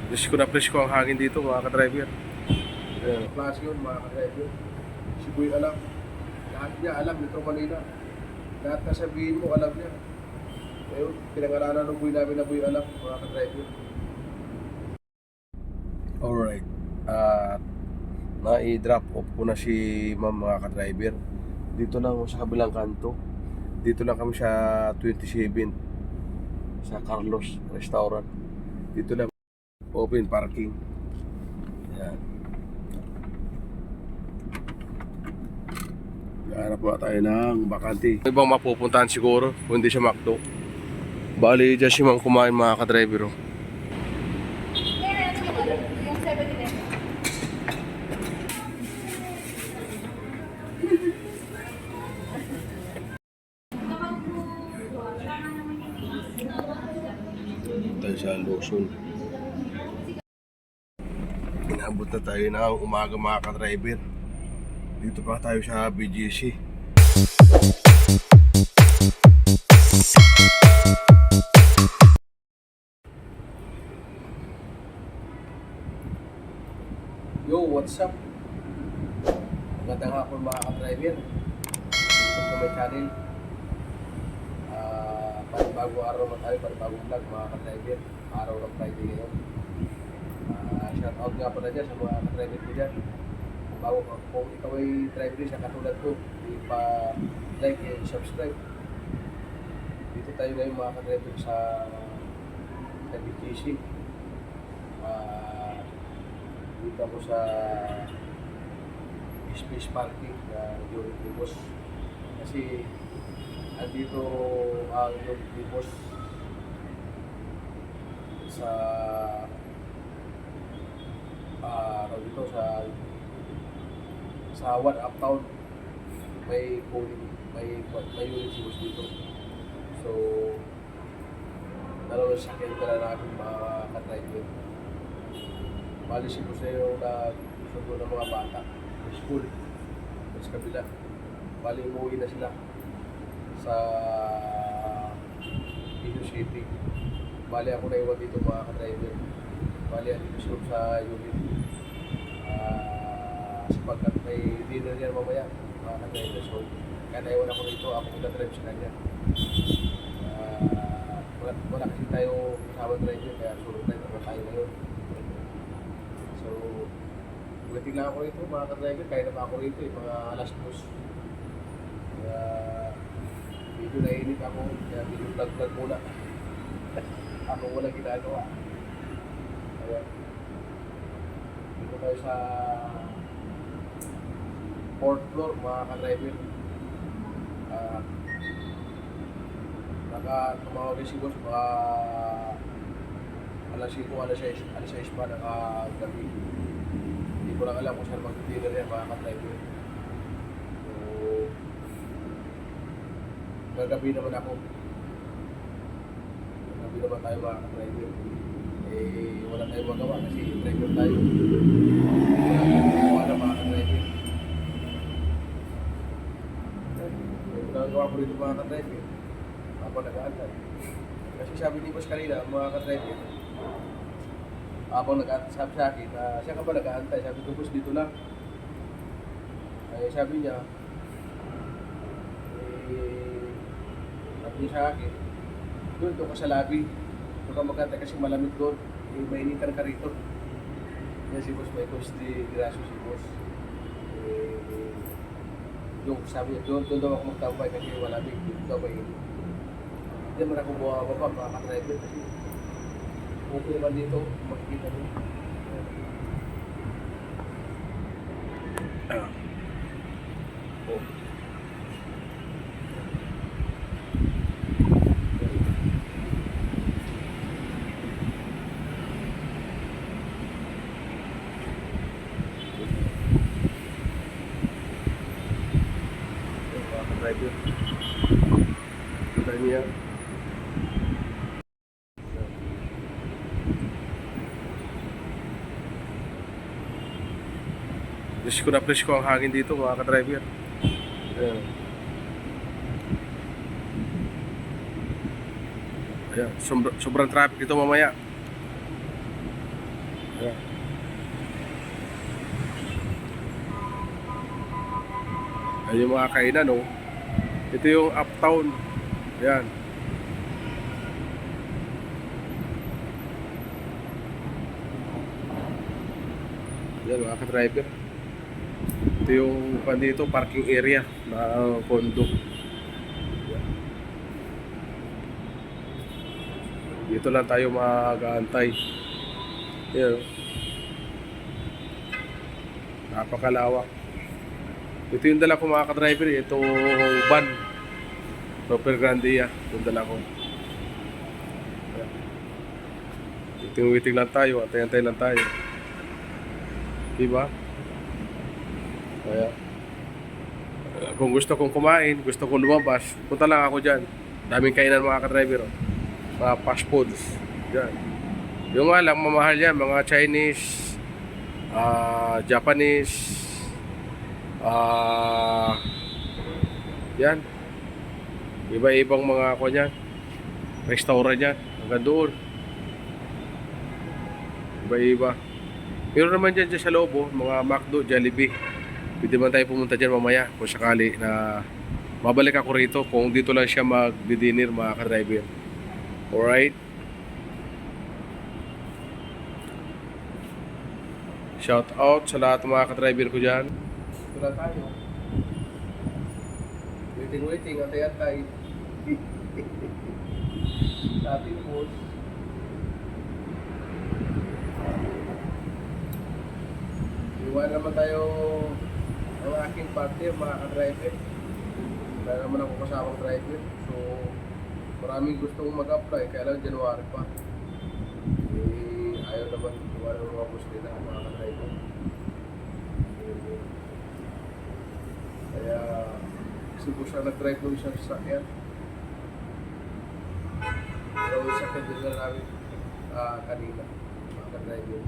Presko na presko ang hangin dito mga ka-driver. Klase yun mga ka-driver. Si Boy alam. Lahat niya alam Metro Manila. Lahat na sabihin mo alam niya. Ayun, pinangalanan ng Boy namin na Boy alam mga ka-driver. Alright. Na-i-drop off ko na si ma'am mga ka-driver. Dito lang sa kabilang kanto. Dito lang kami sa 27 sa Carlos Restaurant. Dito lang open parking. Yan. Hanap na tayo ng bakante. Ibang mapupuntahan siguro kung hindi siya McDo. Bali dyan si ma'am kumain mga ka-driver. Yung 70 din. Tayo sa Luzon. Inabot na tayo ng umaga mga ka-driver. Dito pa tayo sa BGC. Yo, what's up? Magandang hapon mga ka-driver. Dito sa may channel. Panibagong araw naman tayo, panibagong vlog mga ka-driver. Araw ng Friday ngayon. Shout out nga pala dyan sa mga ka-driver ko dyan. Kung ikaw ay driver sa katulad ko, i-like and subscribe. Dito tayo ngayon mga ka-driver sa BGC. Dito ako sa space parking na Unit Boss. Kasi andito ang Unit Boss sa dito sa One Uptown may unit si Boss dito. So dalawa sakyan pala namin mga ka-driver. Bali si Boss na yung nagsundo ng mga bata sa school sa kabila. Bali umuwi na sila sa Quezon City. Bali ako na iwan dito mga ka-driver. Bali andito sila sa unit. Sapagkat may dinner niya mamaya mga ka-driver. So kaya naiwan ako rito, ako mag-drive sa kanya. Wala kasi tayo kasama driver kaya solo drive naman tayo ngayon. So waiting lang ako rito mga ka-driver, kaya naman ako rito mga alas 2. Kaya medyo nainip ako, kaya medyo vlog muna. Ako walang ginagawa. Kaya dito tayo sa 4th floor mga ka-driver. Tumawag si Boss baka alas 5, alas 6 pa gabi. Hindi ko lang alam kung saan mag-dinner yan mga ka-driver. So gagabi naman ako. Gagabi naman tayo mga ka-driver. Wala tayong magawa kasi driver tayo. Wala tayong magawa na mga ka-driver. Nagagawa ko rito mga ka-driver habang nag-aantay. Kasi sabi ni Boss kanina, mga ka-driver, habang nag-aantay sa akin, siya ka ba nag-aantay? Sabi ko, Boss, dito lang. Ay sabi niya, sabi niya sa akin, doon ka sa lobby. Doon ka mag-aantay kasi malamig doon. Mainitan ka rito. Yan si Boss, may Boss di Gracio si Boss. Yung sabi niya, doon daw ako magtambay kasi malamig. Doon daw mainit. Hindi naman ako bumababa mga ka-driver kasi okay naman dito, makikita mo. Mga ka-driver. Kita niya. Presko na presko ang hangin dito mga ka-driver. Ayan. Ayan. Sobrang traffic dito mamaya. Ayan yung mga kainan, oh. Ito yung uptown. Ayan. Ayan mga ka-driver. Ito yung dito, parking area na condo. Ayan. Dito lang tayo mag-aantay. Ayan, oh. Napakalawak. Ito yung dala ko mga ka-driver, itong van Super Grandia, yung dala ko. Ayan. Waiting lang tayo, antay-antay lang tayo. Diba? Kaya kung gusto kong kumain, gusto kong lumabas, punta lang ako dyan. Daming kainan mga ka-driver, oh. Mga fast foods dyan. Yung nga lang, mamahal yan, mga Chinese, Japanese, yan, iba-ibang mga ako niyan, restaurant yan, hanggang doon, iba-iba. Meron naman dyan sa loob, oh, mga McDo, Jollibee. Pwede man tayo pumunta dyan mamaya kung sakali na mabalik ako rito, kung dito lang siya mag-dinner mga ka-driver. Alright, shout out sa lahat ng mga ka-driver ko dyan. Ito lang tayo. Waiting, antay-antay. Sa ating boss. Iwan naman tayo ang aking partner, mga ka-driver. Wala naman ako kasamang driver. So, maraming gustong mag-apply, kaya lang January pa. Ayaw naman iwan ng mga boss nila, mga ka-driver. Kaya kasi po siya nag-drive ng isang sasakyan. Pero yung sasakyan din na namin kanina, mga ka-driver.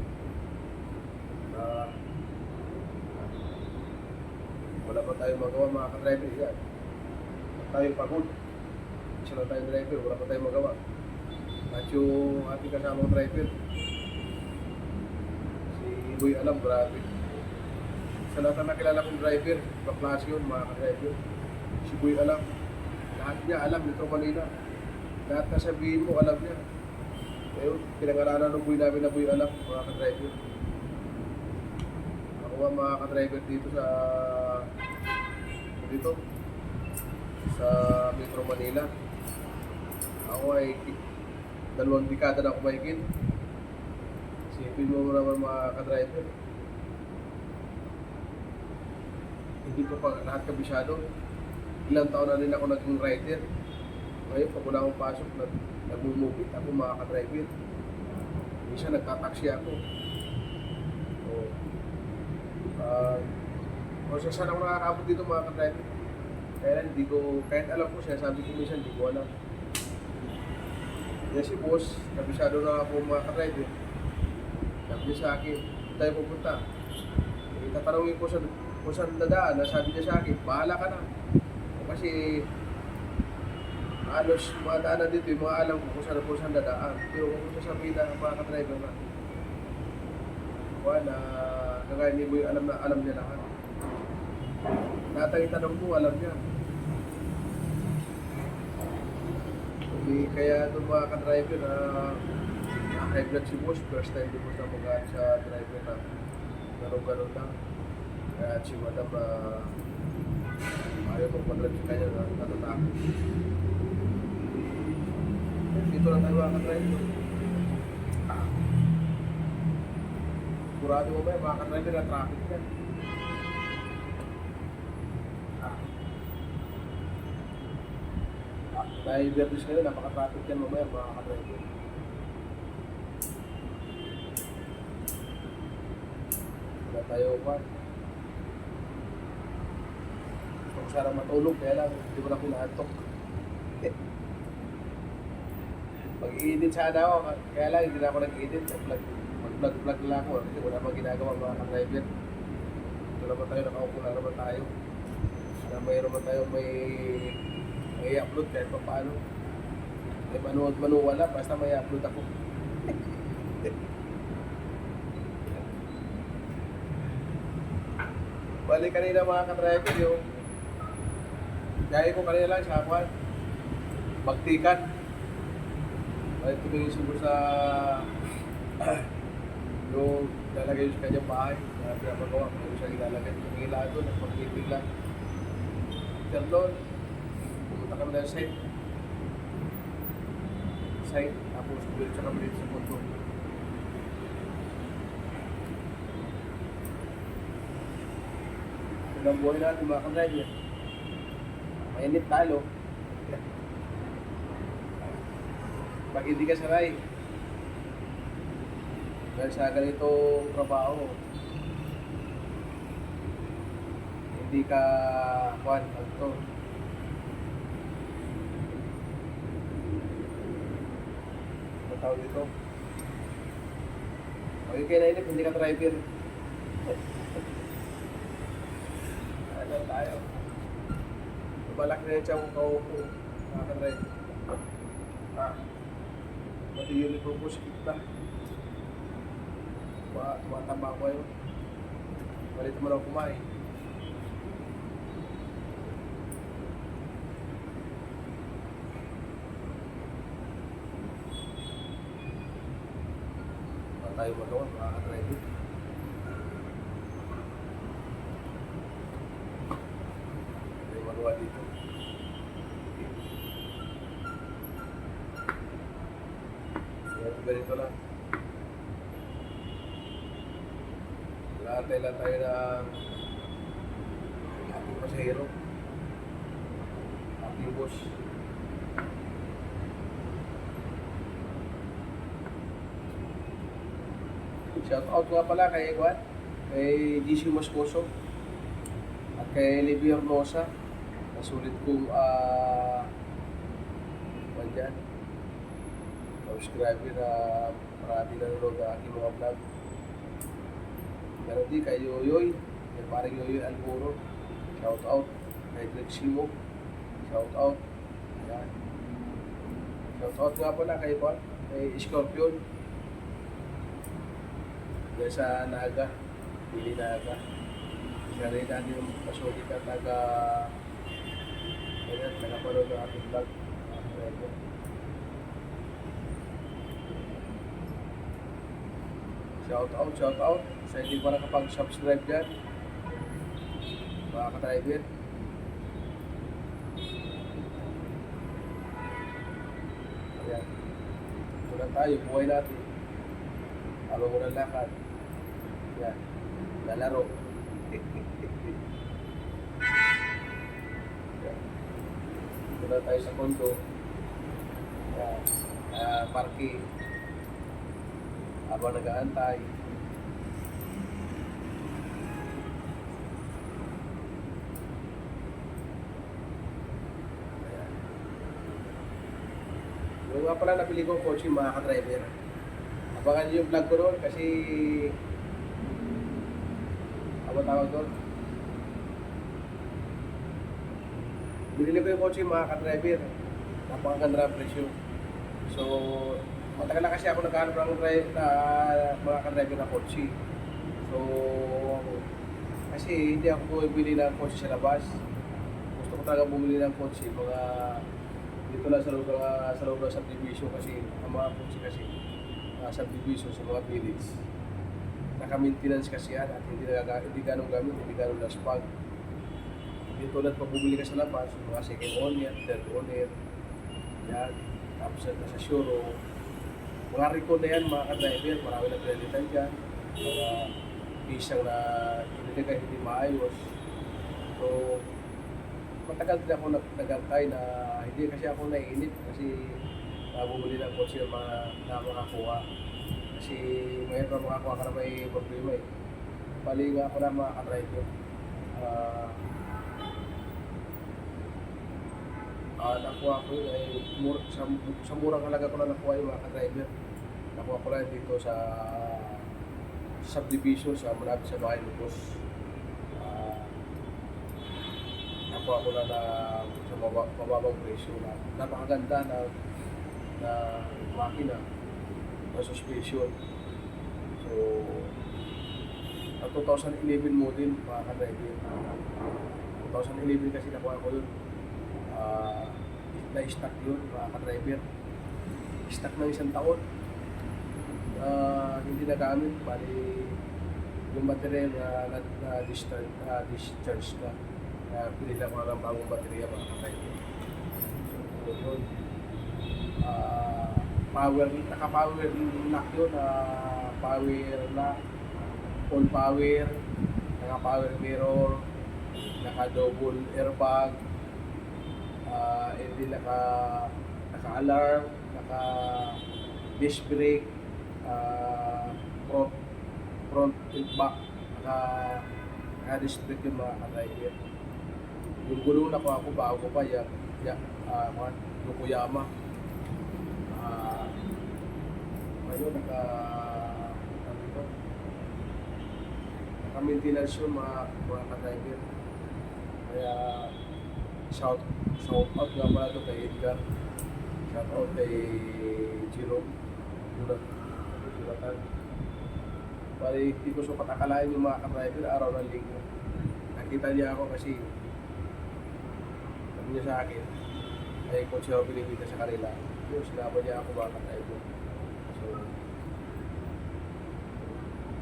Wala pa tayong magawa mga ka-driver. Yan, tayo pagod. Isa lang tayong driver, wala pa tayong magawa. At yung ating kasamang driver, si Boy Alam, grabe. Sa lahat na nakilala kong driver, baklase yun mga ka-driver. Si Boy Alam, lahat niya alam dito Manila. Lahat na sabihin mo, alam niya. Kaya pinangaralan ng Boy namin na Boy Alam, mga ka-driver. Ako nga mga ka-driver dito sa Metro Manila. Ako ay 2 dekada na kumaigin. Isipin mo naman mga ka-driver. Hindi ko pa lahat kabisado. Ilang taon na rin ako naging rider. Ngayon, pag wala akong pasok, nag-movie ako mga ka-driver. Minsan nagtataksi ako. So, saan ako nakakabot dito mga ka-driver? Kaya hindi ko, kahit alam ko siya, sabi ko minsan, hindi ko alam. Yan si boss, kabisado na ako mga ka-driver. Sabi niya sa akin, tayo pupunta. Tatanungin ko kung saan dadaan, sabi niya sa akin, bahala ka na. Kasi halos mga daanan dito, yung mga alam ko kung saan dadaan. Pero kung sasabihin na mga ka-driver na, wala, kagaya ni Boy, alam niya lahat. Tanong mo, alam niya. Kaya itong mga ka-driver na high blood si boss, first time di boss na mag-aan sa driver na gano'n lang. Kaya si madam ayaw mag-drive sa kanya na natatakot. Dito lang tayo mga ka-driver. Kurado mo ba yung mga ka-driver na traffic yan? Dahil Verdes kayo, napaka-traffic yan mamaya mga ka-driver. Wala tayo pa. Gusto ko sana matulog, kaya lang hindi ko na kinaantok. Mag-i-edit sana ako, kaya lang hindi na ako nag-edit. Mag-vlog lang ako kasi wala pang ginagawa mga ka-driver. Ito naman tayo, nakaupo na naman tayo. Mayroon naman tayo may i-upload kahit pa paano. May manood wala, basta may upload ako. Bali kanina mga ka-driver, yung Gaya ko kanina lang sa Kwan, Bagtikan. Ay tumingin siguro sa yung lalagay yung sa kanyang bahay na pinapagawa kung ano siya ilalagay. Tumingin lang doon, nagpagtitig lang. Pero doon, pumunta kami na sa site. Tapos diretso kami dito sa Pondo. Ito ang buhay natin mga kamraya. Mainit talo. Pag hindi ka sanay, dahil sa ganitong trabaho, hindi ka kuwan, ito. Ang tawag dito. Pag ikay nainip, hindi ka driver. Ano tayo? Tumalak na yung siyang kaupo. Nakaka-drive. Pati uniform ko sikip na. Tumatamba ko yun. Malit naman ako kumain. Wala tayo magawa, makaka-drive. Hindi magawa dito. Ganito lang. Lahatay lang tayo ng ating pasahero. Ating boss. Shout out nga pala kay Juan, kay GC Moscoso, at kay Livio Hermosa. Nasulit kong dyan. Subscribe na marami nanonood ng aking mga vlog. Meron din kay Yoyoy, kay parang Yoyoy Alburo. Shout out kay Greg Simo. Shout out. Ayan. Shout out nga pala kay Scorpion. Dahil sa Naga, Pili Naga. Siya rin natin yung pasulit at nagapanood ng aking vlog. Shout out sa hindi pa nakapag-subscribe dyan, mga ka-driver. Ayan, ito lang tayo, buhay natin. Halo mo ng lakad. Ayan, lalaro. Ito lang tayo sa kondo. Ayan, parking. Habang nag-aantay. Yung nga pala napili ko coach yung mga ka-driver. Abangan nyo yung vlog ko doon kasi ano tawag doon? Binili ko yung coach yung mga ka-driver. Napakaganda ang presyo. So, matagal na kasi ako nagkahanap ng mga ka-driver na kotse. So, kasi hindi ako bumili ng kotse sa labas. Gusto ko talaga bumili ng kotse mga dito lang sa loob ng subdivision kasi ang mga kotse kasi subdivision sa mga village. Naka-maintenance kasi yan at hindi ganong gamit, hindi ganong laspag. Dito lang pag bumili ka sa labas, mga second owner, third owner, yan. Tapos sa showroom, mga recall na yan, mga ka-driver, marami na pinalitan dyan. Mga pisang na inilagay hindi maayos. So, matagal din ako nagantay na hindi kasi ako naiinip kasi bumuli ng kotse yung mga nakakakuha. Kasi mayroon na makakuha ka na may problema eh. Pali nga ako na mga ka-driver. Nakuha ko yun ay sa murang halaga ko na nakuha yung mga ka-driver. Nakuha ko lang dito sa subdivision sa malapit sa bahay ng boss. Nakuha ko na sa mababang presyo na napakaganda na makina na suspension. So, ang 2011 model mga ka-driver. 2011 kasi nakuha ko yun. na-stock yun, mga ka-driver. Stock ng 1 taon. Hindi nagamit, bali yung baterya na discharge na. Kaya pinila ko na ng bagong baterya, mga ka-driver. So, yun. Naka-power lock yun, power lock, all power, naka-power mirror, naka-double airbag, hindi naka-alarm, naka-disc brake, front and back, naka-disc brake yung mga ka-driver. Yung gulong na ako bago pa yan, Yokoyama. Ngayon, naka-maintenance yun mga ka-driver. Kaya, shout out nga pala ito kay Edgar. Shout out kay Jerome. Julatan. Bali, hindi ko sukat akalain yung mga ka-driver araw ng linggo. Nakita niya ako kasi sabi niya sa akin, ay kung siya pinipita sa kanila, yun, sinabi niya ako mga ka-driver. So,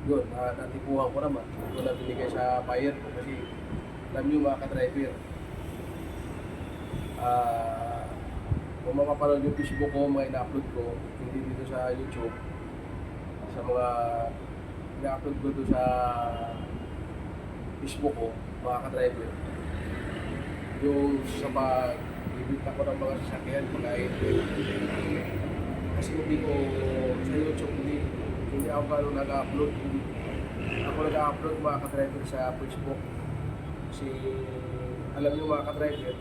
yun, natipuhan ko naman. Ito na binigay sa buyer ko kasi alam niyo mga ka-driver, kung mapapanood yung Facebook ko, mga ina-upload ko, hindi dito sa YouTube, sa mga ina-upload ko dito sa Facebook ko, mga ka-driver, yung sa pag-ibita ko ng mga sasakyan, pagkain, kasi hindi ko sa YouTube, hindi ako gano'n nag-upload. Ako nag-upload mga ka-driver sa Facebook. Kasi alam niyo mga ka-driver,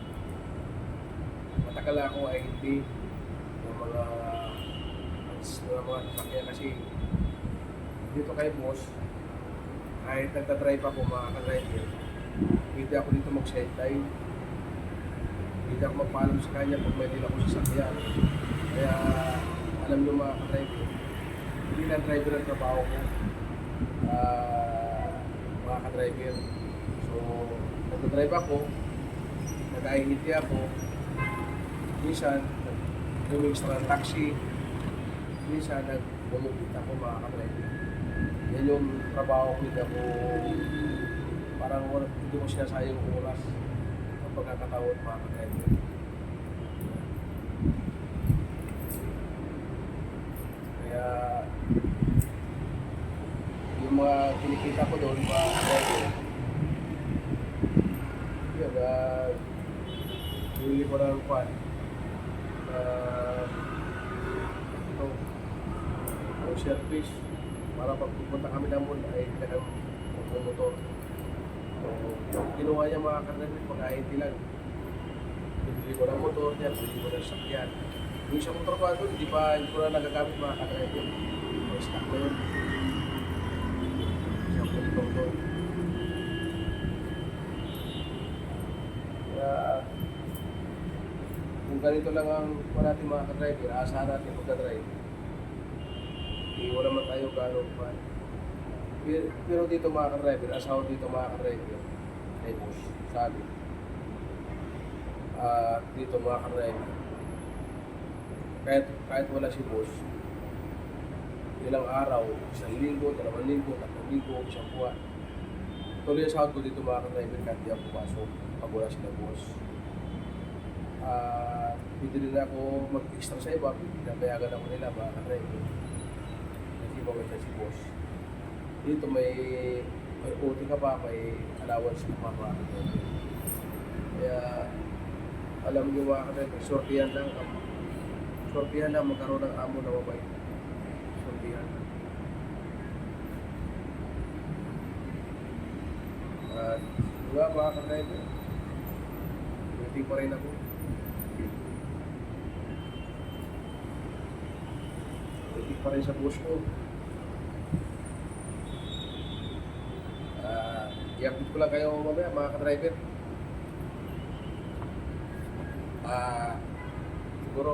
matagal ako ay hindi ng mga sasakyan kasi dito kay boss, kahit nagta-drive ako mga ka-driver, hindi ako dito mag-sideline. Hindi ako magpaalam sa kanya pag may din ako sasakyan. Kaya alam niyo mga ka-driver, hindi lang driver ang trabaho ko, mga ka-driver. So, nagdadrive ako, nag-ahingiti ako, minsan, nag-extra ng taxi, minsan, nag-bumugit ako mga ka-driver. Yan yung trabaho ko, hindi ako, parang hindi ko sinasayang oras ang pagkakataon mga ka-driver. Kaya, yung mga kinikita ko doon, mga driver, yun, huli ko ng kwan, yung service, para pag pupunta kami ng mall, ay talagang motor. So, kinuha niya mga ka-driver, pag-ahiti lang. Bibili ko ng motor niya, bibili ko ng sakyan. Yung isang motor ko doon, hindi ko na nagagamit mga ka-driver. May stock na yun. Isang motor doon. Kaya, kung ganito lang ang kuha natin mga ka-driver, asahan natin magka-drive. Wala man tayo gano'n pa. Pero dito mga ka-driver, asawa dito mga ka-driver, ay boss, sabi. Dito mga ka-driver, kahit wala si boss, ilang araw, 1 linggo, 2 linggo, 3 linggo, 1 buwan. Tuloy ang sahod ko dito mga ka-driver kahit di ako pumasok pag wala sila boss. Pwede rin ako mag-extra sa iba, pinapayagan ako nila mga ka-driver. Kasi bawal si boss. Dito may OT ka pa, may allowance ka pa mga ka-driver. Kaya alam nyo mga ka-driver, sortihan lang magkaroon ng amo na mabait. Sortihan lang. At diba mga ka-driver, waiting pa rin ako. Waiting pa rin sa boss ko. I-update ko lang kayo mamaya mga ka-driver. Siguro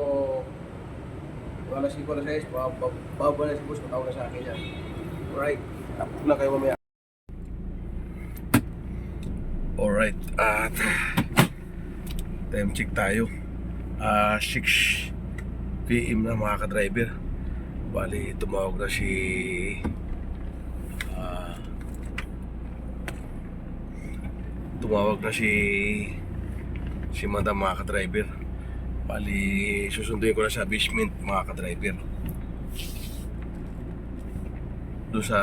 wala si Cola 6, babala si boss, matawag na sa akin yan. Alright, update ko lang kayo mamaya. Alright, at time check tayo. 6 PM na mga ka-driver. Bali, tumawag na si ah, si Madam mga ka-driver. Bali, susunduin ko na sa basement mga ka-driver. Doon sa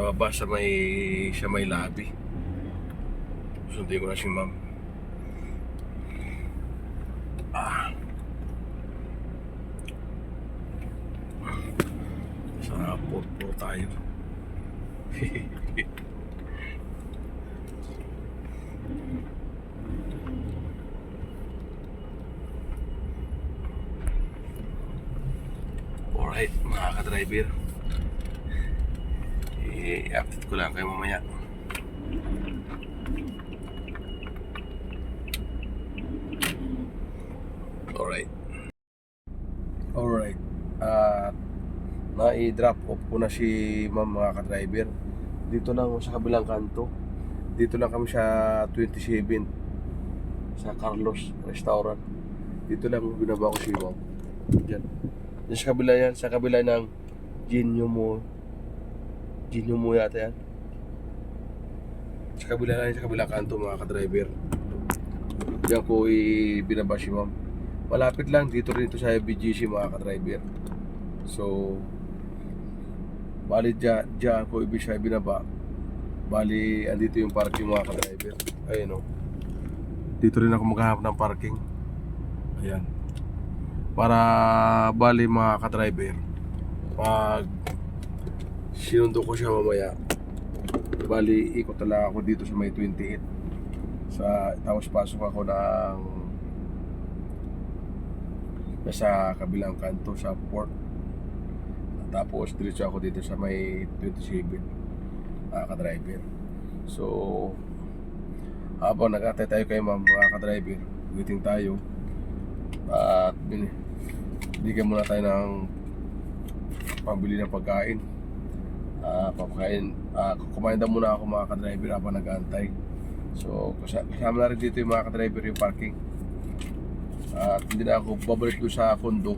baba sa may lobby. Susunduin ko na si Ma'am. Sa port tayo. Alright, mga ka-driver. I-update ko lang kayo mamaya. Alright. At na-i-drop off ko na si Ma'am mga ka-driver. Dito lang sa kabilang kanto. Dito lang kami sa 27 sa Carlos Restaurant. Dito lang binaba ko si Ma'am. Diyan. Diyan sa kabila yan. Sa kabila ng Genyo mo yata yan. Sa kabila lang, sa kabilang kanto mga ka-driver. Diyan ko binaba si Ma'am. Malapit lang dito rin ito sa BGC mga ka-driver. So bali dyan ko ibig siya binaba. Bali andito yung parking mga ka-driver. Ayun o. Dito rin ako maghahanap ng parking. Ayan. Para bali mga ka-driver, pag sinundo ko siya mamaya, bali ikot na lang ako dito sa may 28. Tapos pasok ako ng nasa kabilang kanto sa port. Tapos diretso ako dito sa may 27 ka-driver. So habang nag-atay tayo kay Ma'am mga ka-driver, waiting tayo at bigyan muna tayo ng pambili ng pagkain. Kumain na muna ako mga ka-driver habang nag-aantay. So kasama na rin dito yung mga ka-driver yung parking. At hindi na ako babalik doon sa condo.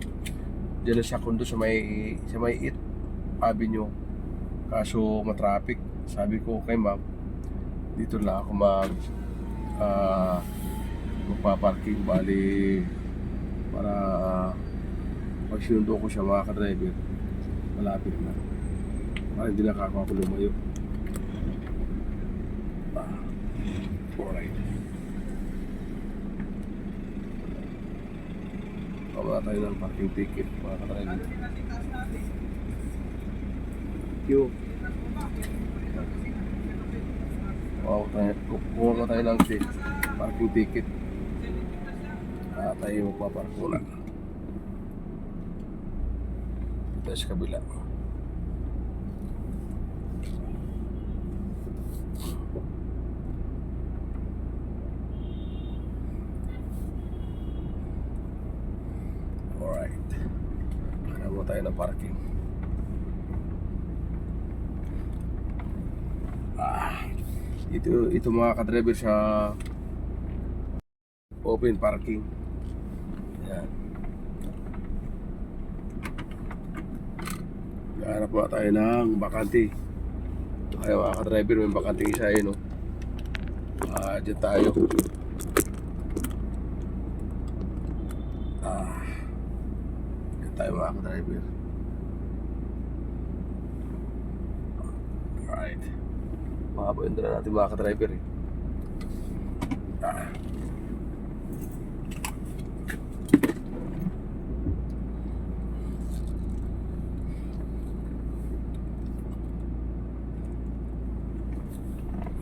Diyan sa condo sa may 8 Avenue. Kaso matraffic. Sabi ko kay Ma'am, dito lang ako magpaparking. Bali para pag sinundo ko siya mga ka-driver, malapit na. Para hindi na ako lumayo. Alright. Wala tayo ng parking ticket mga ka-driver. Thank you. Kuha tayo ng parking ticket. Tayo magpaparko na. Tayo sa kabila. Alright. Hanap mo tayo ng parking. Ito mga ka-driver sa open parking. Yan. Hanap mo tayo ng bakante. Kaya mga ka-driver, may bakante isa yun, no? Dyan tayo. Dyan tayo mga ka-driver. Alright. Mahaba yun na natin mga ka-driver eh.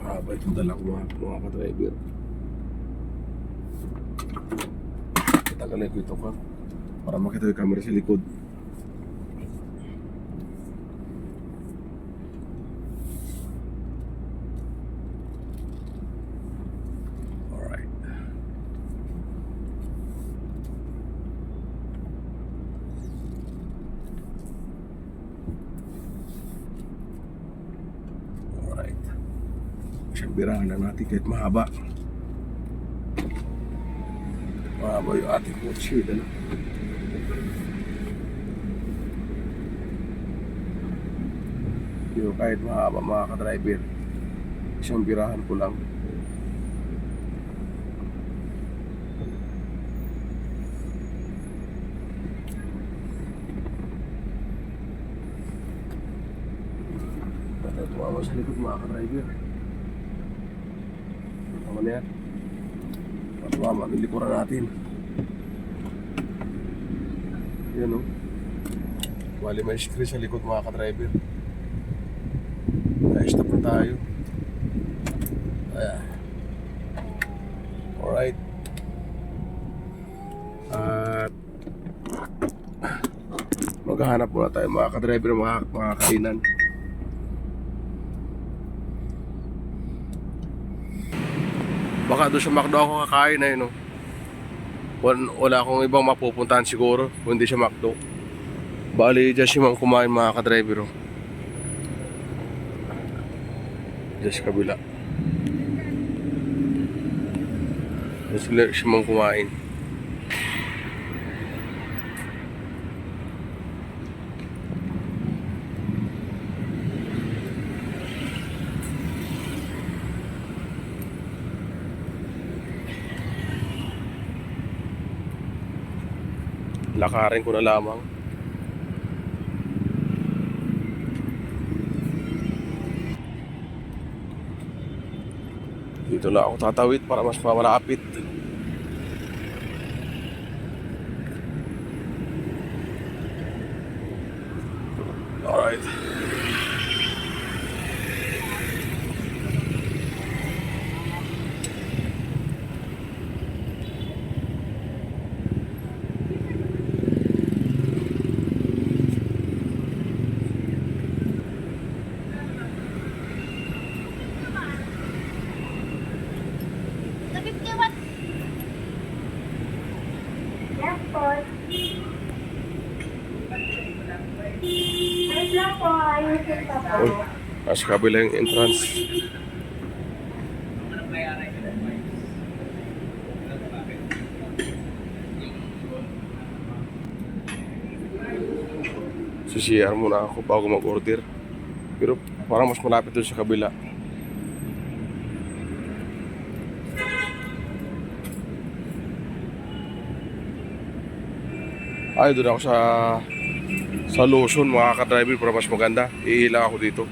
Mahaba itong dala ko mga ka-driver. Tagalin ko ito ka para makita yung camera sa likod. Siyang birahan lang natin kahit mahaba. Mahaba yung ating kotse. Ano? Yung kahit mahaba mga ka-driver, isang birahan ko lang. Ito tumama sa likod mga ka-driver. Tama na yan. Tumama ng likuran natin. Yan o. Bali may screen sa likod mga ka-driver. Stop na tayo. Ayan. Alright. At maghahanap muna tayo mga ka-driver, mga kainan. Baka doon sa McDo ako kakain na yun. Wala akong ibang mapupuntahan siguro kung hindi sa McDo. Bali dyan si Ma'am kumain mga ka-driver. Diyos kabila. Diyos si Ma'am kumain. Lakarin ko na lamang. Dito na ako tatawid para mas malapit. Alright. Uy, nasa kabila yung entrance. CR muna ako bago mag-order. Pero parang mas malapit doon sa kabila. Ay, doon ako sa Lawson mga ka-driver para mas maganda. Ihila ako dito.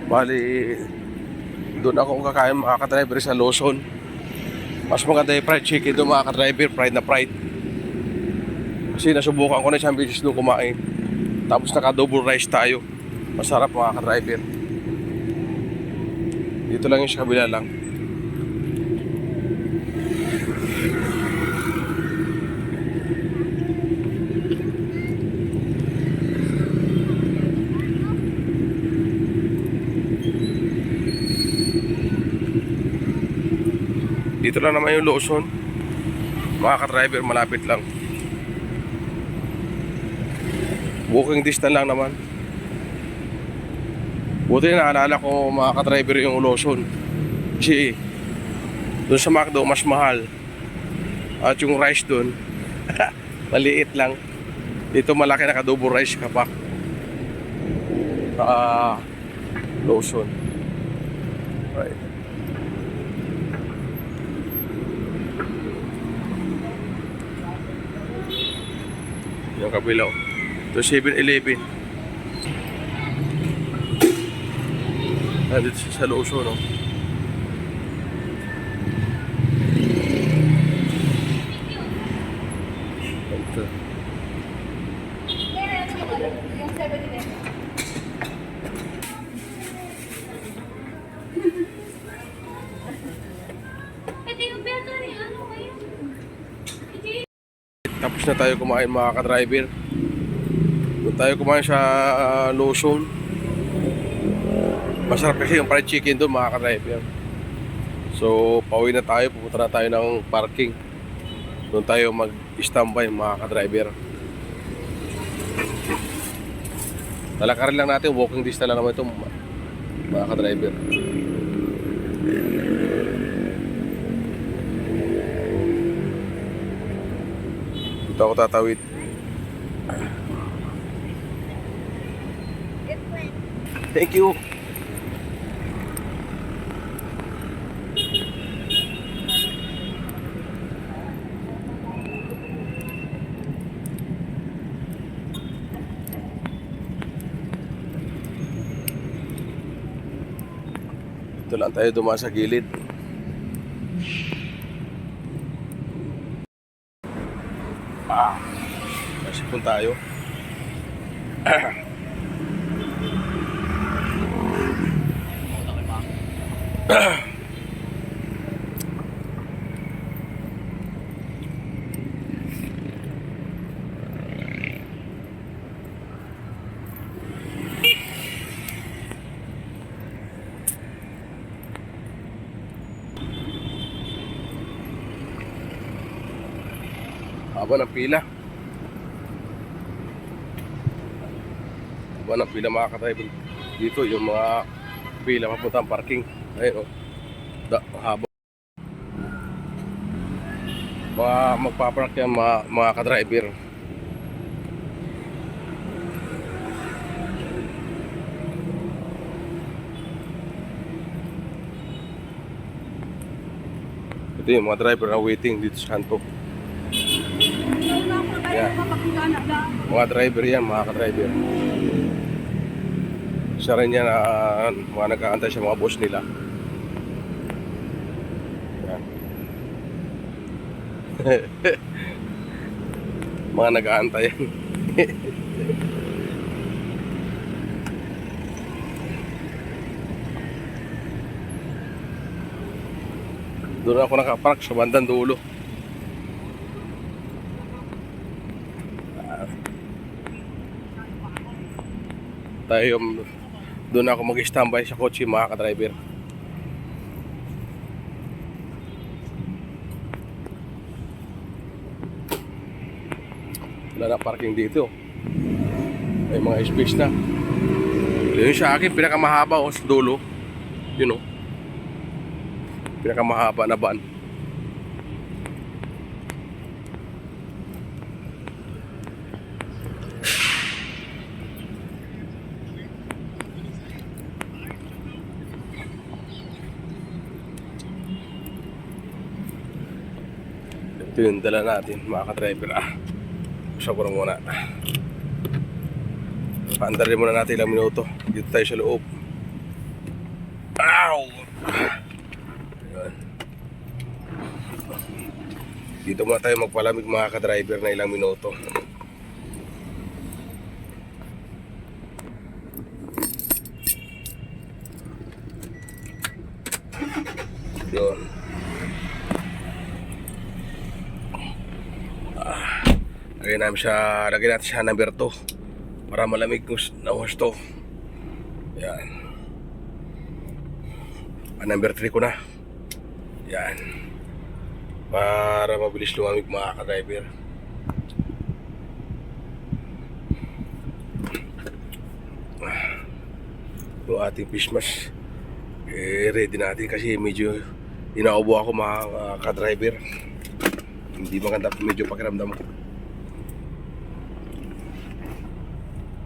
Bali, doon ako kakain mga ka-driver sa Lawson. Mas maganda yung fried chicken doon mga ka-driver, fried na fried. Kasi nasubukan ko na isang beses doon kumain. Tapos naka-double rice tayo. Masarap mga ka-driver. Dito lang yung sa kabila lang. Dito lang naman yung Lawson. Mga ka-driver, malapit lang. Walking distance lang naman. Buti na naalala ko mga ka-driver yung Lawson. Kasi doon sa McDo mas mahal. At yung rice doon maliit lang. Dito malaki, naka-double rice ka pa. Lawson. Right. Yung kabila. Ito 7-Eleven. Dito sa Lawson, no? Ito. Yung 7-Eleven. Tapos na tayo kumain mga ka-driver. Doon tayo kumain sa Lawson. Masarap kasi yung fried chicken doon mga ka-driver. So pauwi na tayo, pupunta na tayo ng parking. Doon tayo mag-standby mga ka-driver. Talakarin lang natin, walking distance lang naman ito mga ka-driver. Dito ako tatawid. Thank you. Ito lang tayo dumaan sa gilid. Nasipon tayo. Haba ng pila. Haba ng pila mga ka-driver. Dito yung mga pila papuntang parking. Ayun o. Haba. Mga magpapark yan mga ka-driver. Ito yung mga driver na waiting dito sa kanto. Yan. Mga driver yan, mga ka-driver. Isa rin yan na mga nag-aantay sa mga boss nila. Yan. Mga nag-aantay yan. Doon ako nakapark sa bandang dulo. Tayo doon ako mag-standby sa kotse mga ka-driver. Wala na parking dito. May mga space na. Yun sa akin pinakamahaba o sa dulo. Yun o. Pinakamahaba na van. Ito yung dala natin mga ka-driver. Usap ko na muna. Paandarin muna natin ilang minuto. Dito tayo sa loob. Ow! Ayan. Dito muna tayo magpalamig mga ka-driver na ilang minuto. Yun. Lagyan natin siya number 2 para malamig na husto. Yan. Number 3 ko na. Yan. Para mabilis lumamig mga ka-driver. Yung ating fish mask ready natin kasi medyo inaubo ako mga ka-driver. Hindi maganda medyo pakiramdam ko.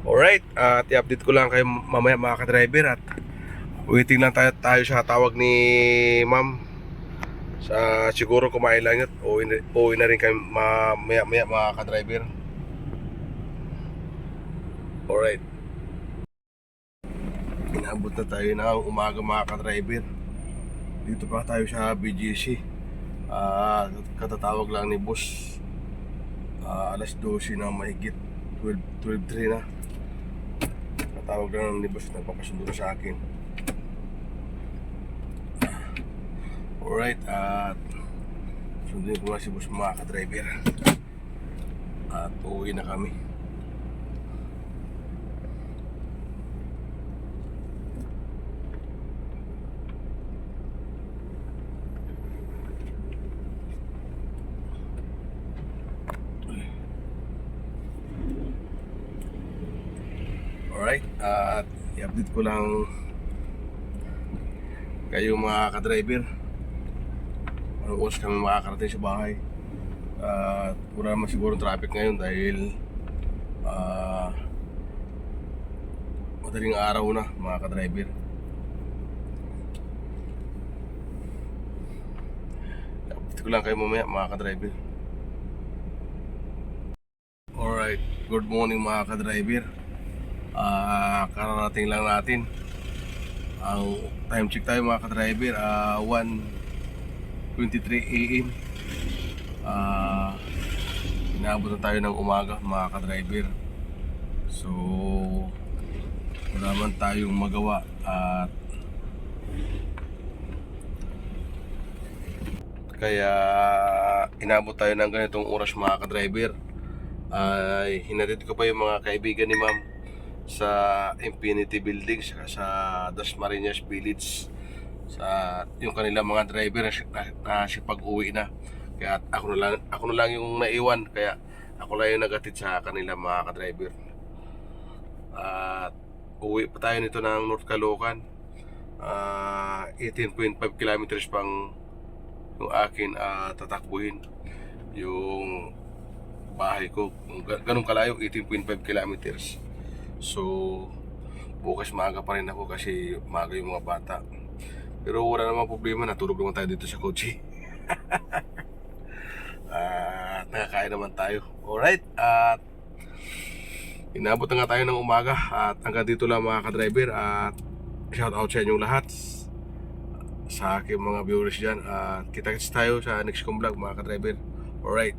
Alright, at i-update ko lang kayo mamaya mga ka-driver at waiting lang tayo sa tawag ni ma'am. Sa siguro kumain lang yun uwi na rin kayo mamaya mga ka-driver. Alright, inabot na tayo ng umaga mga ka-driver. Dito pa tayo sa BGC. Katatawag lang ni boss. Alas 12 na mahigit, 12:03 na. Tawag lang ni boss, nagpapasundo na sa akin. Alright, at sundin ko na si boss mga ka-driver. At uuwi na kami. Alright, at i-update ko lang kayo mga ka-driver. Anong oras kami makakarating sa bahay. At wala naman siguro traffic ngayon dahil madaling araw na mga ka-driver. Update ko lang kayo mamaya mga ka-driver. Alright, good morning mga ka-driver. Kararating lang natin. Ang time check tayo mga ka-driver, 1:23 AM. Inaabot na tayo ng umaga mga ka-driver. So wala man tayong magawa at kaya inabot tayo ng ganitong oras mga ka-driver. Ay hinatid ko pa yung mga kaibigan ni ma'am sa Infinity Building sa Dasmariñas Village, sa yung kanilang mga driver na pag-uwi na. Kaya ako na lang yung naiwan, kaya ako lang yung nagatid sa kanila mga ka-driver. At uwi pa tayo nito ng North Caloocan. 18.5 kilometers pang yung akin tatakbuhin. Yung bahay ko, ganun kalayo, 18.5 kilometers. So bukas maaga pa rin ako kasi maaga yung mga bata. Pero wala namang problema, natulog naman tayo dito sa kotse. At nakakain naman tayo. Alright, at inabot na nga tayo ng umaga. At hanggang dito lang mga ka-driver. At shout out sa inyong lahat, sa aking mga viewers dyan. At kita-kits tayo sa next kong vlog mga ka-driver. Alright.